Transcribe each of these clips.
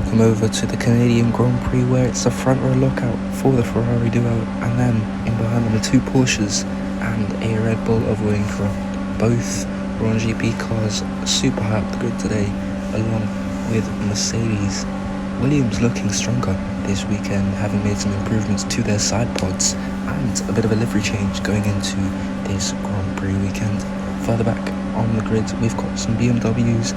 Welcome over to the Canadian Grand Prix, where it's a front row lockout for the Ferrari duo, and then in behind them are two Porsches and a Red Bull of Oyinkro. Both were on GP cars, super high up the grid today, along with Mercedes. Williams looking stronger this weekend, having made some improvements to their side pods and a bit of a livery change going into this Grand Prix weekend. Further back on the grid, we've got some BMWs.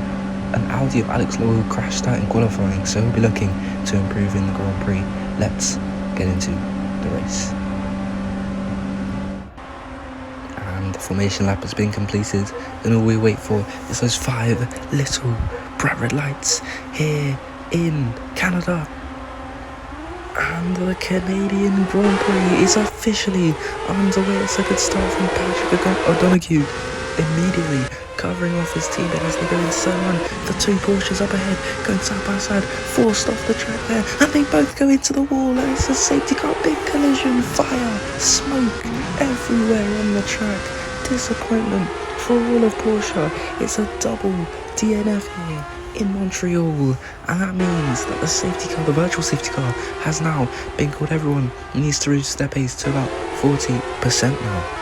An Audi of Alex Lowe who crashed out in qualifying, so he'll be looking to improve in the Grand Prix. Let's get into the race. And the formation lap has been completed, and all we wait for is those 5 little bright red lights here in Canada. And the Canadian Grand Prix is officially underway. It's a good start from Patrick O'Donoghue, immediately covering off his teammate as they go into turn 1. The two Porsches up ahead, going side by side, forced off the track there, and they both go into the wall, and it's a safety car, big collision, fire, smoke everywhere on the track. Disappointment for all of Porsche. It's a double DNF here in Montreal, and that means that the safety car, the virtual safety car, has now been called. Everyone needs to reduce their pace to about 40% now.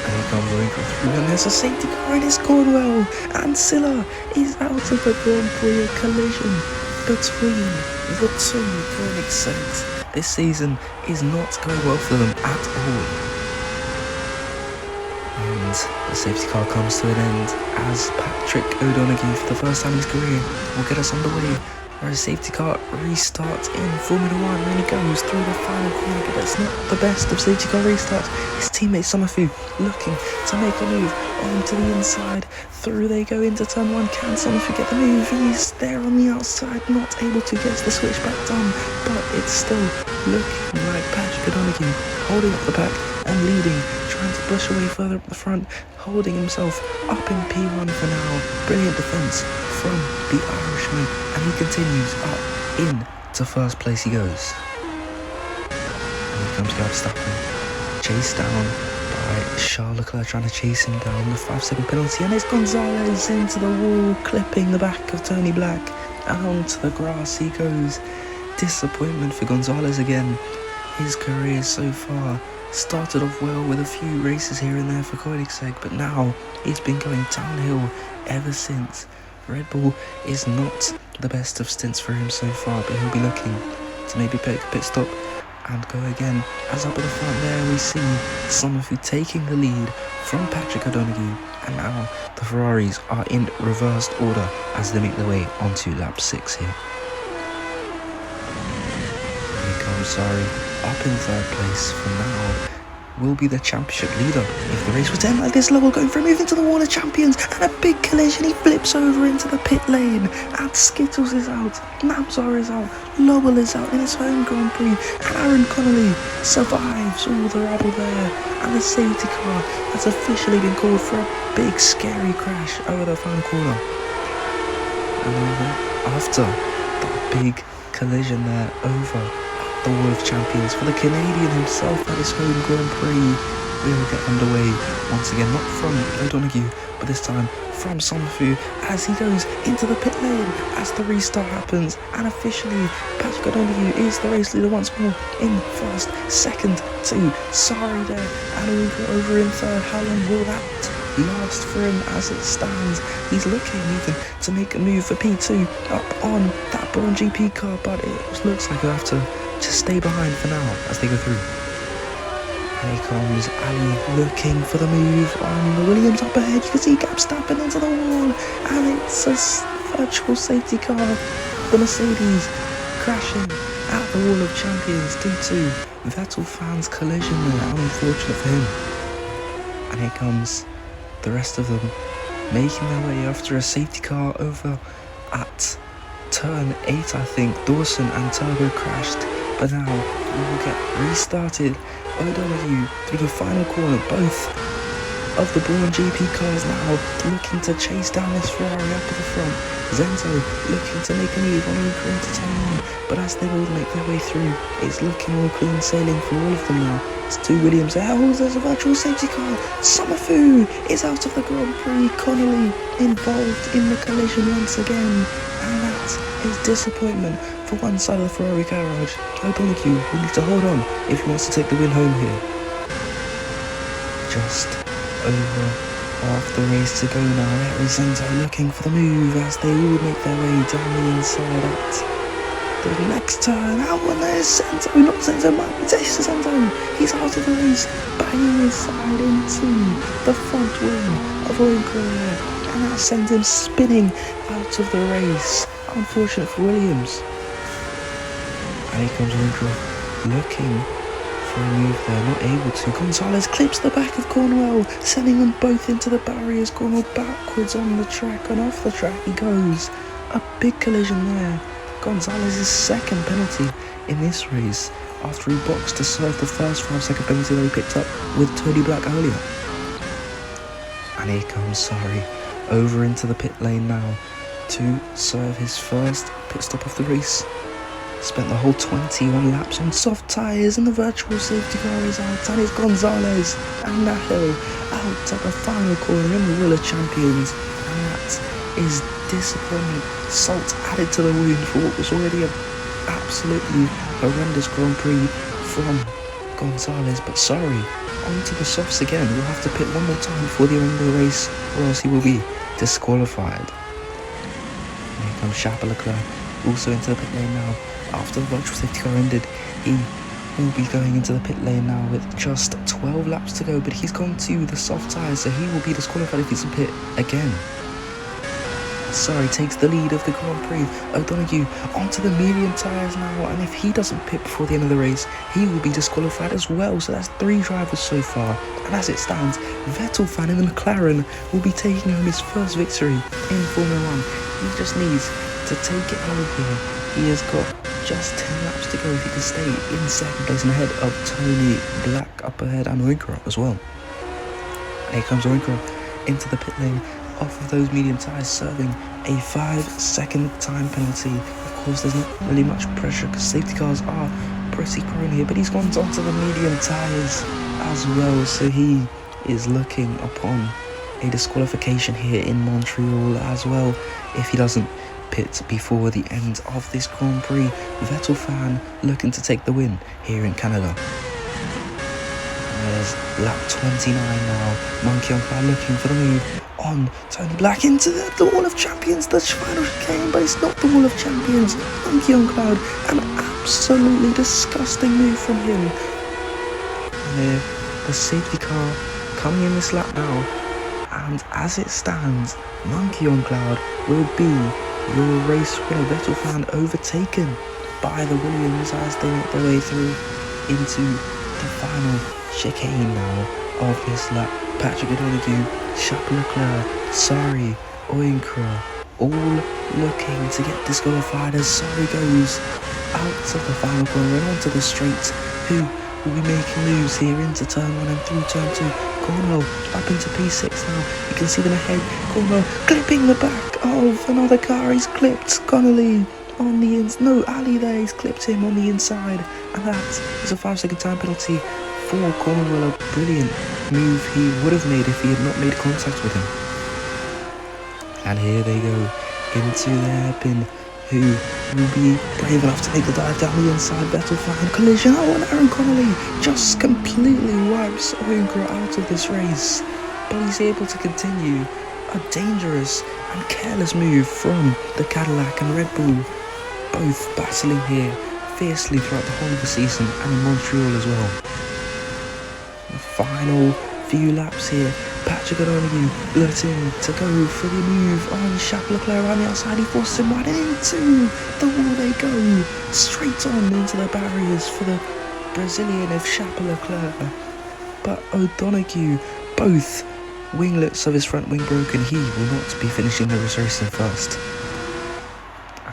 And here comes Oyinkro through, and there's a safety car, and it's gone well. And Silla is out of the Grand Prix. A collision between the two Koenigseggs. This season is not going well for them at all. And the safety car comes to an end as Patrick O'Donoghue, for the first time in his career, will get us underway. Where a safety car restart in Formula 1, and he goes through the final corner, but that's not the best of safety car restarts. His teammate Summerfield looking to make a move onto the inside. Through they go into turn 1. Can Summerfield get the move? He's there on the outside, not able to get the switch back done, but it's still looking like Patrick O'Donoghue holding up the pack and leading, trying to push away further up the front, holding himself up in P1 for now. Brilliant defence from the Irishman, and he continues up into first place he goes. And here comes Verstappen, chased down by Charles Leclerc, trying to chase him down. The 5-second penalty, and it's Gonzalez into the wall, clipping the back of Tony Black, and onto the grass he goes. Disappointment for Gonzalez again. His career so far started off well with a few races here and there for Koenigsegg, but now it's been going downhill ever since. Red Bull is not the best of stints for him so far, but he'll be looking to maybe pick a pit stop and go again. As up at the front there, we see Summerfield taking the lead from Patrick O'Donoghue, and now the Ferraris are in reversed order as they make their way onto lap 6 here. Here comes up in third place for now. Will be the championship leader if the race was to end like this. Lowell going for a move into the wall of champions, and a big collision. He flips over into the pit lane, and Skittles is out, Namzar is out, Lowell is out in his home Grand Prix, and Aaron Connolly survives all the rabble there, and the safety car has officially been called for a big scary crash over the final corner. And after that big collision there over the Wall of Champions for the Canadian himself at his home Grand Prix, we will get underway once again, not from O'Donoghue, but this time from Summerfield, as he goes into the pit lane as the restart happens, and officially Patrick O'Donoghue is the race leader once more in first. Second to Sari there, and Oyinkro over in third. How long will that last for him as it stands? He's looking even to make a move for P2 up on that Braun GP car, but it looks like he'll have to just stay behind for now as they go through. And here comes Ali looking for the move on the Williams up ahead. You can see Verstappen into the wall, and it's a virtual safety car. The Mercedes crashing at the Wall of Champions due to Vettel fans' collision there. How unfortunate for him. And here comes the rest of them making their way after a safety car over at turn 8, I think. Dawson and Turbo crashed, but now we will get restarted. O'Donoghue through the final corner, both of the Braun GP cars now looking to chase down this Ferrari up at the front. Zenzo looking to make a move on Oyinkro into turn 1, but as they all make their way through, it's looking all clean sailing for all of them now. It's two Williams there. Oh, there's a virtual safety car. Summerfield is out of the Grand Prix. Connolly involved in the collision once again, and that is disappointment for one side of the Ferrari garage. O'Donoghue will need to hold on if he wants to take the win home here. Just over half the race to go now. There is Enzo looking for the move as they all make their way down the inside at the next turn. Out and there's Enzo, not Enzo, this is Enzo. He's out of the race, banging his side into the front wing of Oyinkro, and that sends him spinning out of the race. Unfortunate for Williams. And here comes Oyinkro looking for a move there, not able to. Gonzalez clips the back of Cornwell, sending them both into the barriers. Cornwell backwards on the track, and off the track he goes. A big collision there. Gonzalez's second penalty in this race after he boxed to serve the first 5-second penalty that he picked up with Tony Black earlier. And here comes Sari over into the pit lane now to serve his first pit stop of the race. Spent the whole 21 laps on soft tyres, and the virtual safety car is out, and it's Gonzalez and Nahil out at the final corner in the Wheel of Champions, and that is disappointment, salt added to the wound for what was already an absolutely horrendous Grand Prix from Gonzalez. But sorry, onto the softs again. We'll have to pit one more time before the end of the race, or else he will be disqualified. And here comes Charles Leclerc also into the pit lane now. After the virtual safety car ended, he will be going into the pit lane now with just 12 laps to go, but he's gone to the soft tyres, so he will be disqualified if he's in pit again. Sari takes the lead of the Grand Prix. O'Donoghue onto the medium tyres now, and if he doesn't pit before the end of the race, he will be disqualified as well. So that's 3 drivers so far, and as it stands, Vettel fan in the McLaren will be taking home his first victory in Formula 1. He just needs to take it home here. He has got just 10 laps to go if he can stay in second place and ahead of Tony Black up ahead, and Oyinkro as well. And here comes Oyinkro into the pit lane off of those medium tyres, serving a 5-second time penalty. Of course, there's not really much pressure because safety cars are pretty prone here, but he's gone onto the medium tyres as well, so he is looking upon a disqualification here in Montreal as well if he doesn't pit before the end of this Grand Prix. Vettel fan looking to take the win here in Canada. There's lap 29 now. Monkey on Cloud looking for the move on Tony Black into the Wall of Champions, the final chicane, but it's not the Wall of Champions. Monkey on Cloud, an absolutely disgusting move from him. And there, the safety car coming in this lap now, and as it stands, Monkey on Cloud will be your race winner. Vettel fan overtaken by the Williams as they make their way through into the final chicane now of this lap. Patrick O'Donoghue, Charles Leclerc, Sari, Oyinkro, all looking to get disqualified as Sari goes out of the final corner and onto the straight. Who will be making moves here into turn 1 and through turn 2? Cornwell up into P6 now. You can see them ahead. Cornwell clipping the back of another car. He's clipped Connolly on the Ali there. He's clipped him on the inside, and that is a 5-second time penalty for Cornwell. A brilliant move he would have made if he had not made contact with him. And here they go into their hairpin. Who will be brave enough to make the dive down the inside? Vettel fan collision. Oh, and Aaron Connolly just completely wipes Oyinkro out of this race, but he's able to continue. A dangerous and careless move from the Cadillac and Red Bull, both battling here fiercely throughout the whole of the season and in Montreal as well. The final few laps here. Patrick O'Donoghue looking to go for the move on Charles Leclerc around the outside. He forces him right into the wall. They go straight on into the barriers for the Brazilian of Charles Leclerc. But O'Donoghue, both winglets of his front wing broken. He will not be finishing the race in first.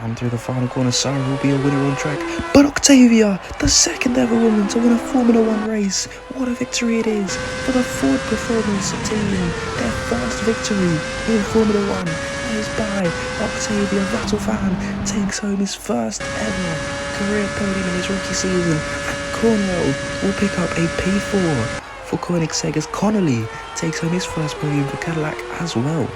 And through the final corner, Sarah will be a winner on track. But Octavia, the second ever woman to win a Formula 1 race. What a victory it is for the Ford Performance team. Their first victory in Formula 1 is by Octavia. Vettel fan takes home his first ever career podium in his rookie season. And Cornwell will pick up a P4 for Koenigsegg as Connolly takes home his first podium for Cadillac as well.